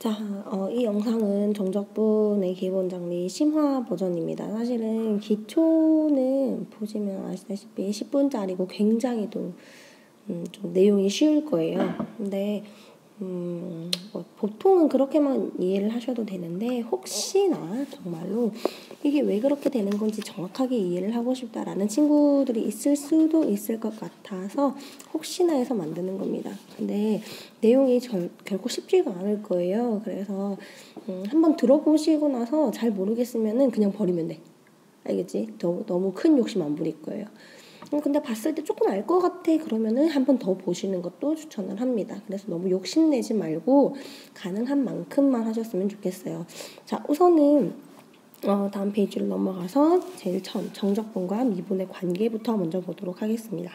자, 이 영상은 정적분의 기본 정리 심화 버전입니다. 사실은 기초는 보시면 아시다시피 10분짜리고 굉장히 좀 내용이 쉬울 거예요. 근데 보통은 그렇게만 이해를 하셔도 되는데 혹시나 정말로 이게 왜 그렇게 되는 건지 정확하게 이해를 하고 싶다라는 친구들이 있을 수도 있을 것 같아서 혹시나 해서 만드는 겁니다. 근데 내용이 결코 쉽지가 않을 거예요. 그래서 한번 들어보시고 나서 잘 모르겠으면은 그냥 버리면 돼. 알겠지? 너무 큰 욕심 안 부릴 거예요. 근데 봤을 때 조금 알 것 같아 그러면은 한 번 더 보시는 것도 추천을 합니다. 그래서 너무 욕심내지 말고 가능한 만큼만 하셨으면 좋겠어요. 자, 우선은 다음 페이지로 넘어가서 제일 처음 정적분과 미분의 관계부터 먼저 보도록 하겠습니다.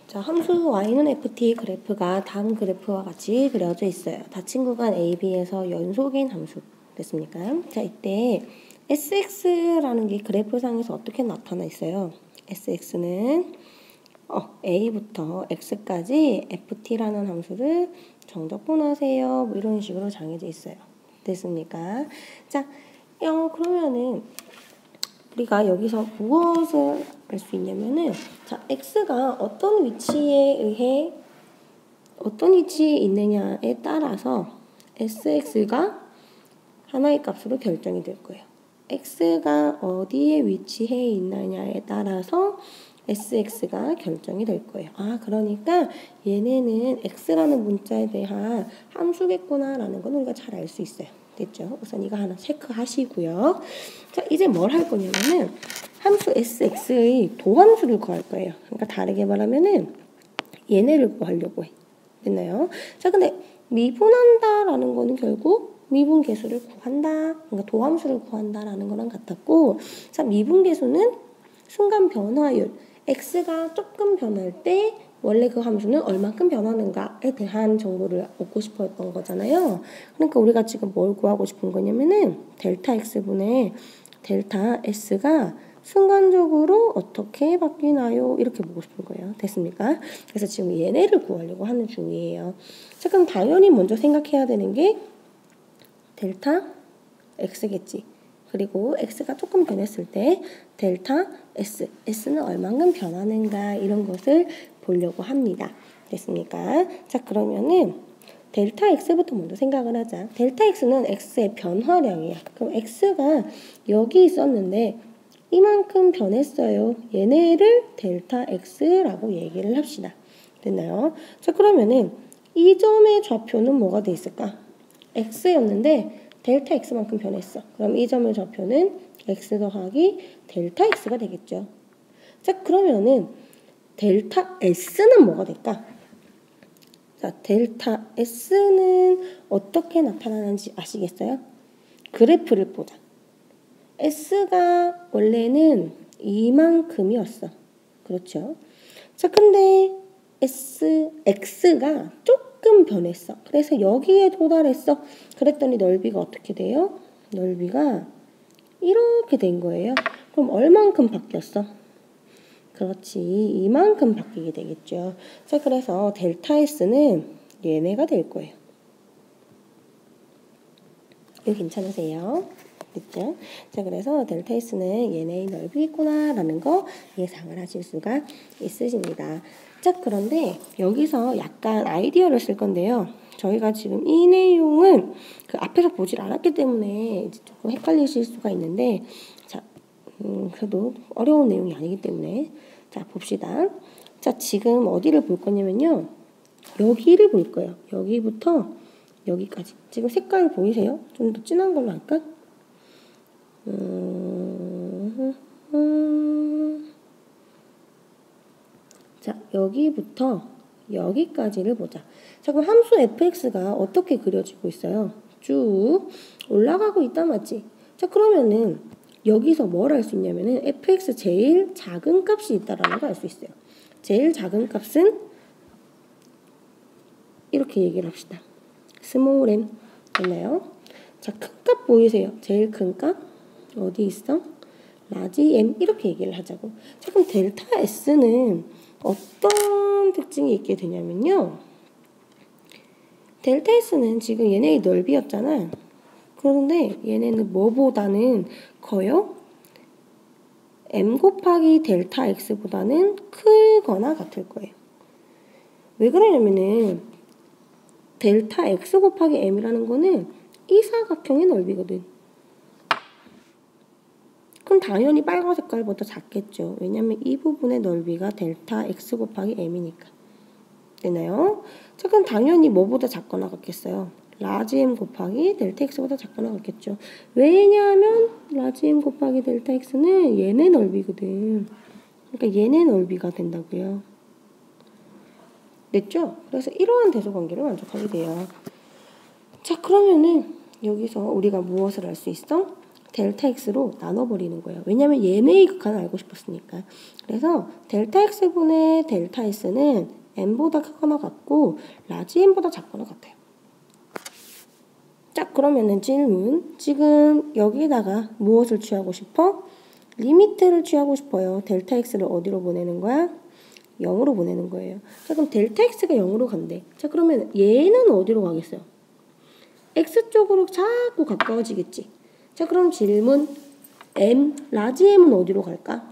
자, 함수 y는 ft 그래프가 다음 그래프와 같이 그려져 있어요. 닫힌 구간 AB에서 연속인 함수 됐습니까? 자, 이때 sx라는 게 그래프상에서 어떻게 나타나 있어요? sx는 a부터 x까지 ft라는 함수를 정적분하세요. 뭐 이런 식으로 정해져 있어요. 됐습니까? 자, 그러면은 우리가 여기서 무엇을 알 수 있냐면은 자, x가 어떤 위치에 있느냐에 따라서 sx가 하나의 값으로 결정이 될 거예요. x가 어디에 위치해 있느냐에 따라서 sx가 결정이 될 거예요. 그러니까 얘네는 x라는 문자에 대한 함수겠구나라는 건 우리가 잘 알 수 있어요. 됐죠? 우선 이거 하나 체크하시고요. 자, 이제 뭘 할 거냐면은 함수 sx의 도함수를 구할 거예요. 그러니까 다르게 말하면은 얘네를 구하려고 해. 됐나요? 자, 근데 미분한다라는 거는 결국 미분계수를 구한다. 그러니까 도함수를 구한다라는 거랑 같았고, 자, 미분계수는 순간 변화율, x가 조금 변할 때 원래 그 함수는 얼만큼 변하는가에 대한 정보를 얻고 싶어 했던 거잖아요. 그러니까 우리가 지금 뭘 구하고 싶은 거냐면은 델타 x분의 델타 s가 순간적으로 어떻게 바뀌나요? 이렇게 보고 싶은 거예요. 됐습니까? 그래서 지금 얘네를 구하려고 하는 중이에요. 자, 그럼 당연히 먼저 생각해야 되는 게 델타 x겠지. 그리고 x가 조금 변했을 때 델타 s는 얼만큼 변하는가 이런 것을 보려고 합니다. 됐습니까? 자, 그러면은 델타 x부터 먼저 생각을 하자. 델타 x는 x의 변화량이야. 그럼 x가 여기 있었는데 이만큼 변했어요. 얘네를 델타 x라고 얘기를 합시다. 됐나요? 자, 그러면은 이 점의 좌표는 뭐가 돼 있을까? x였는데 델타 x만큼 변했어. 그럼 이 점의 좌표는 x 더하기 델타 x가 되겠죠. 자, 그러면은 델타 s는 뭐가 될까? 자, 델타 s는 어떻게 나타나는지 아시겠어요? 그래프를 보자. s가 원래는 이만큼이었어. 그렇죠? 자, 근데 x가 조금 변했어. 그래서 여기에 도달했어. 그랬더니 넓이가 어떻게 돼요? 넓이가 이렇게 된 거예요. 그럼 얼만큼 바뀌었어? 그렇지. 이만큼 바뀌게 되겠죠. 자, 그래서 델타 s는 얘네가 될 거예요. 이거 괜찮으세요? 됐죠? 자, 그래서 델타 s는 얘네의 넓이겠구나라는 거 예상을 하실 수가 있으십니다. 자, 그런데 여기서 약간 아이디어를 쓸 건데요. 저희가 지금 이 내용은 그 앞에서 보질 않았기 때문에 조금 헷갈리실 수가 있는데, 자, 그래도 어려운 내용이 아니기 때문에 자, 봅시다. 자, 지금 어디를 볼 거냐면요. 여기를 볼 거예요. 여기부터 여기까지. 지금 색깔 보이세요? 좀 더 진한 걸로 할까? 자, 여기부터 여기까지를 보자. 자, 그럼 함수 fx가 어떻게 그려지고 있어요? 쭉 올라가고 있다 맞지? 자, 그러면은 여기서 뭘 알 수 있냐면은 fx 제일 작은 값이 있다라는 걸 알 수 있어요. 제일 작은 값은 이렇게 얘기를 합시다. 스몰 m 됐나요? 자, 큰 값 보이세요? 제일 큰 값 어디 있어? 라지 m 이렇게 얘기를 하자고. 자, 그럼 델타 s는 어떤 특징이 있게 되냐면요. 델타 S는 지금 얘네의 넓이였잖아. 그런데 얘네는 뭐보다는 커요? M 곱하기 델타 X보다는 크거나 같을 거예요. 왜 그러냐면은 델타 X 곱하기 M이라는 거는 이 사각형의 넓이거든. 그럼 당연히 빨간 색깔보다 작겠죠. 왜냐면 이 부분의 넓이가 델타 X 곱하기 M이니까. 되나요? 자, 그럼 당연히 뭐보다 작거나 같겠어요? 라지 M 곱하기 델타 X보다 작거나 같겠죠. 왜냐하면 라지 M 곱하기 델타 X는 얘네 넓이거든. 그러니까 얘네 넓이가 된다고요. 됐죠? 그래서 이러한 대소관계를 만족하게 돼요. 자, 그러면은 여기서 우리가 무엇을 알 수 있어? 델타 X로 나눠버리는 거예요. 왜냐면 얘네의 극한을 알고 싶었으니까. 그래서 델타 X분의 델타 S는 M보다 크거나 같고 라지 M보다 작거나 같아요. 자, 그러면은 질문. 지금 여기다가 무엇을 취하고 싶어? 리미트를 취하고 싶어요. 델타 X를 어디로 보내는 거야? 0으로 보내는 거예요. 자, 그럼 델타 X가 0으로 간대. 자, 그러면 얘는 어디로 가겠어요? X 쪽으로 자꾸 가까워지겠지. 자, 그럼 질문. 라지 M은 어디로 갈까?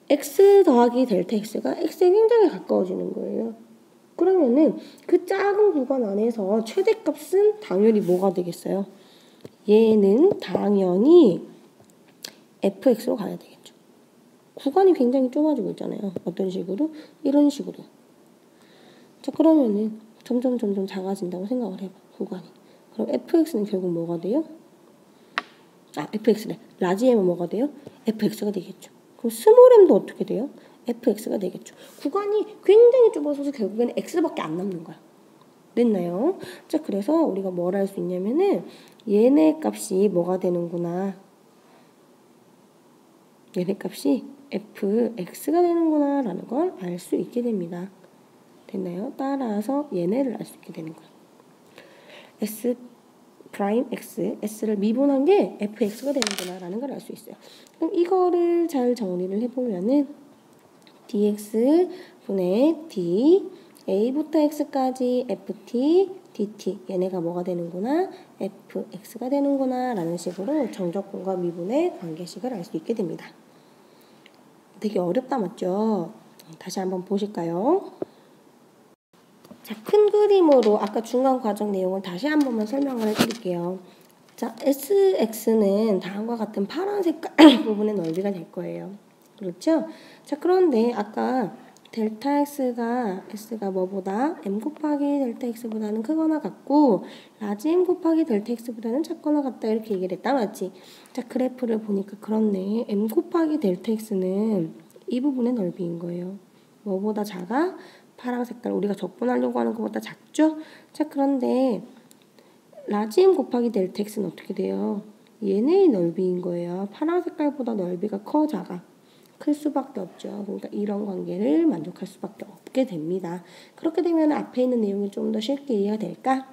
X 더하기 델타 X가 X에 굉장히 가까워지는 거예요. 그러면은 그 작은 구간 안에서 최대값은 당연히 뭐가 되겠어요? 얘는 당연히 fx로 가야 되겠죠. 구간이 굉장히 좁아지고 있잖아요. 어떤 식으로? 이런 식으로. 자, 그러면은 점점 작아진다고 생각을 해봐. 구간이. 그럼 fx는 결국 뭐가 돼요? fx래. 라지 m은 뭐가 돼요? fx가 되겠죠. 그럼 스몰 m도 어떻게 돼요? fx가 되겠죠. 구간이 굉장히 좁아서 결국에는 x밖에 안 남는 거야. 됐나요? 자, 그래서 우리가 뭘 할 수 있냐면은 얘네 값이 뭐가 되는구나. 얘네 값이 fx가 되는구나 라는 걸 알 수 있게 됩니다. 됐나요? 따라서 얘네를 알 수 있게 되는 거야. s 프라임 x, s를 미분한 게 fx가 되는구나 라는 걸 알 수 있어요. 그럼 이거를 잘 정리를 해보면은 dx 분의 d a부터 x까지 ft dt 얘네가 뭐가 되는구나? fx가 되는구나 라는 식으로 정적분과 미분의 관계식을 알 수 있게 됩니다. 되게 어렵다 맞죠? 다시 한번 보실까요? 자, 큰 그림으로 아까 중간 과정 내용을 다시 한 번만 설명을 해드릴게요. 자, SX는 다음과 같은 파란색 부분의 넓이가 될 거예요. 그렇죠? 자, 그런데 아까 델타 X가 뭐보다 M 곱하기 델타 X보다는 크거나 같고 라지 M 곱하기 델타 X보다는 작거나 같다 이렇게 얘기를 했다 맞지? 자, 그래프를 보니까 그렇네. M 곱하기 델타 X는 이 부분의 넓이인 거예요. 뭐보다 작아? 파란 색깔 우리가 적분하려고 하는 것보다 작죠? 자, 그런데 라지 M 곱하기 델타 X는 어떻게 돼요? 얘네의 넓이인 거예요. 파란 색깔보다 넓이가 커 작아? 클 수밖에 없죠. 그러니까 이런 관계를 만족할 수밖에 없게 됩니다. 그렇게 되면 앞에 있는 내용이 좀 더 쉽게 이해가 될까?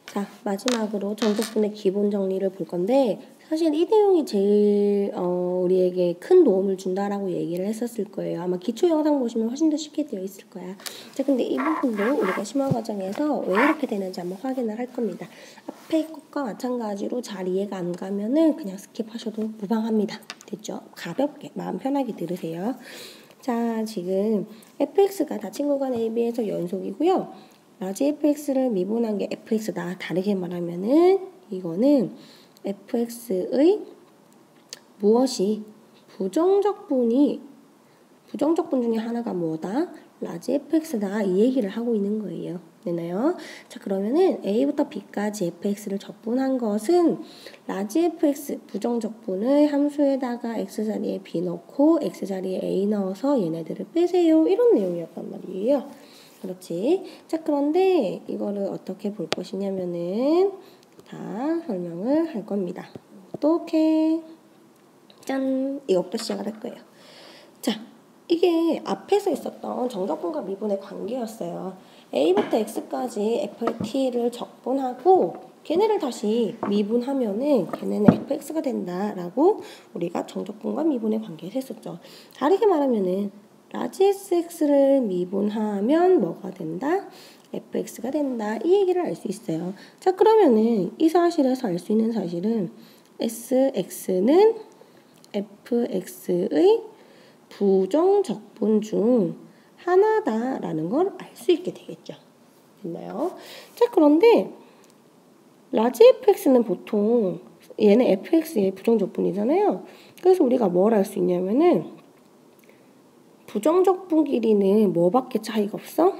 자, 마지막으로 정적분의 기본 정리를 볼 건데 사실 이 내용이 제일 우리에게 큰 도움을 준다라고 얘기를 했었을 거예요. 아마 기초 영상 보시면 훨씬 더 쉽게 되어 있을 거야. 자, 근데 이 부분도 우리가 심화 과정에서 왜 이렇게 되는지 한번 확인을 할 겁니다. 앞에 것과 마찬가지로 잘 이해가 안 가면은 그냥 스킵하셔도 무방합니다. 됐죠? 가볍게 마음 편하게 들으세요. 자, 지금 fx가 다친 구간 AB에서 연속이고요. 라지 fx를 미분한 게 fx다. 다르게 말하면은 이거는 fx의 무엇이 부정적분 중에 하나가 뭐다? 라지 fx다. 이 얘기를 하고 있는 거예요. 되나요? 자, 그러면은 a부터 b까지 fx를 적분한 것은 라지 fx 부정적분을 함수에다가 x 자리에 b 넣고 x 자리에 a 넣어서 얘네들을 빼세요. 이런 내용이었단 말이에요. 그렇지. 자, 그런데 이거를 어떻게 볼 것이냐면은 다 설명을 할 겁니다. 어떻게? 짠! 이것부터 시작을 할 거예요. 자, 이게 앞에서 있었던 정적분과 미분의 관계였어요. a부터 x까지 ft를 적분하고 걔네를 다시 미분하면은 걔네는 fx가 된다라고 우리가 정적분과 미분의 관계를 했었죠. 다르게 말하면은 라지 SX를 미분하면 뭐가 된다? fx가 된다. 이 얘기를 알 수 있어요. 자, 그러면은 이 사실에서 알 수 있는 사실은 sx는 fx의 부정적분 중 하나다라는 걸 알 수 있게 되겠죠. 됐나요? 자, 그런데 라지 fx는 보통 얘는 fx의 부정적분이잖아요. 그래서 우리가 뭘 알 수 있냐면은 부정적분 길이는 뭐밖에 차이가 없어?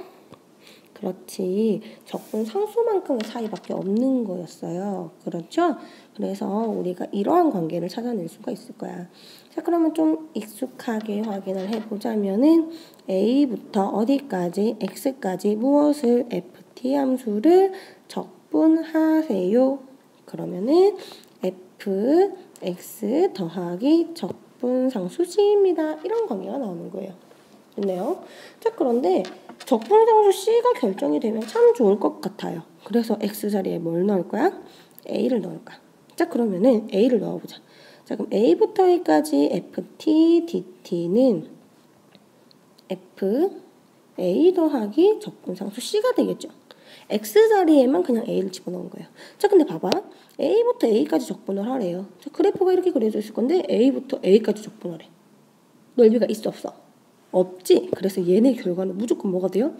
그렇지. 적분 상수만큼의 차이밖에 없는 거였어요. 그렇죠? 그래서 우리가 이러한 관계를 찾아낼 수가 있을 거야. 자, 그러면 좀 익숙하게 확인을 해보자면은 a부터 어디까지 x까지 무엇을 ft 함수를 적분하세요. 그러면은 fx 더하기 적분상수 c입니다. 이런 관계가 나오는 거예요. 됐네요. 자, 그런데 적분상수 C가 결정이 되면 참 좋을 것 같아요. 그래서 X 자리에 뭘 넣을 거야? A를 넣을 거야. 자, 그러면은 A를 넣어보자. 자, 그럼 A부터 A까지 FT, DT는 F, A 더하기 적분상수 C가 되겠죠. X 자리에만 그냥 A를 집어넣은 거예요. 자, 근데 봐봐. A부터 A까지 적분을 하래요. 자, 그래프가 이렇게 그려져 있을 건데 A부터 A까지 적분하래. 넓이가 있어 없어? 없지. 그래서 얘네 결과는 무조건 뭐가 돼요?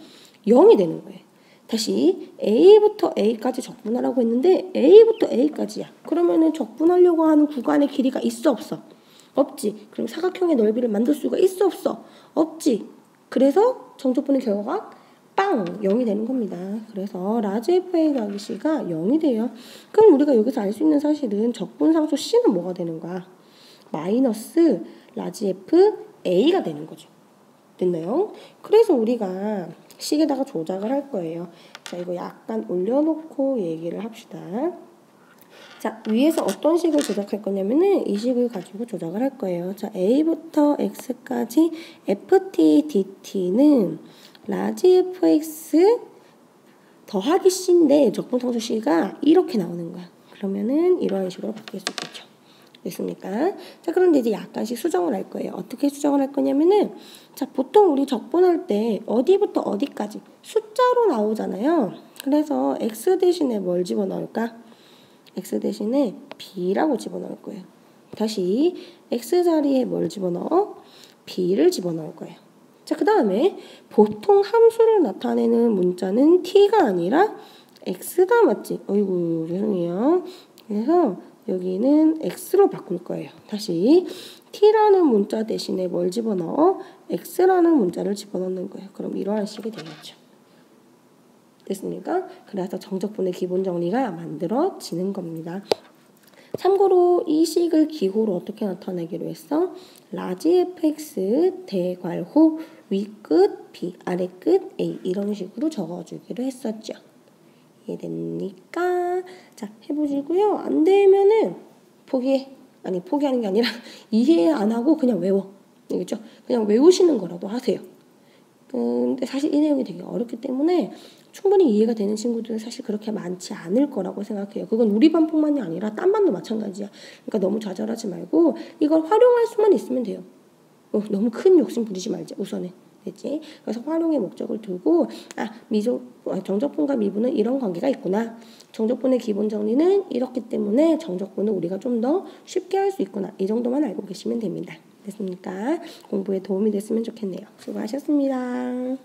0이 되는 거예요. 다시 A부터 A까지 적분하라고 했는데 A부터 A까지야. 그러면은 적분하려고 하는 구간의 길이가 있어 없어? 없지. 그럼 사각형의 넓이를 만들 수가 있어 없어? 없지. 그래서 정적분의 결과가 빵! 0이 되는 겁니다. 그래서 라지 FA 더하기 C가 0이 돼요. 그럼 우리가 여기서 알 수 있는 사실은 적분상수 C는 뭐가 되는 거야? 마이너스 라지 F A가 되는 거죠. 됐나요? 그래서 우리가 식에다가 조작을 할 거예요. 자, 이거 약간 올려놓고 얘기를 합시다. 자, 위에서 어떤 식을 조작할 거냐면은 이 식을 가지고 조작을 할 거예요. 자, A부터 X까지 FT, DT는 라지 FX 더하기 C인데 적분상수 C가 이렇게 나오는 거야. 그러면은 이러한 식으로 바뀔 수 있겠죠. 됐습니까? 자, 그런데 이제 약간씩 수정을 할 거예요. 어떻게 수정을 할 거냐면은, 자, 보통 우리 적분할 때 어디부터 어디까지 숫자로 나오잖아요. 그래서 x 대신에 뭘 집어넣을까? x 대신에 b라고 집어넣을 거예요. 다시 x 자리에 뭘 집어넣어? b를 집어넣을 거예요. 자, 그 다음에 보통 함수를 나타내는 문자는 t가 아니라 x다, 맞지? 어이구, 죄송해요. 그래서 여기는 x로 바꿀 거예요. 다시 t라는 문자 대신에 뭘 집어넣어? x라는 문자를 집어넣는 거예요. 그럼 이러한 식이 되겠죠. 됐습니까? 그래서 정적분의 기본 정리가 만들어지는 겁니다. 참고로 이 식을 기호로 어떻게 나타내기로 했어? 라지 fx 대괄호 위끝 b 아래끝 a 이런 식으로 적어주기로 했었죠. 이해됩니까? 자, 해보시고요. 안 되면은 포기해. 아니, 포기하는 게 아니라 이해 안 하고 그냥 외워. 알겠죠? 그냥 외우시는 거라도 하세요. 근데 사실 이 내용이 되게 어렵기 때문에 충분히 이해가 되는 친구들은 사실 그렇게 많지 않을 거라고 생각해요. 그건 우리 반뿐만이 아니라 딴 반도 마찬가지야. 그러니까 너무 좌절하지 말고 이걸 활용할 수만 있으면 돼요. 너무 큰 욕심 부리지 말자, 우선은. 됐지? 그래서 활용의 목적을 두고 정적분과 미분은 이런 관계가 있구나. 정적분의 기본 정리는 이렇기 때문에 정적분을 우리가 좀 더 쉽게 할 수 있구나. 이 정도만 알고 계시면 됩니다. 됐습니까? 공부에 도움이 됐으면 좋겠네요. 수고하셨습니다.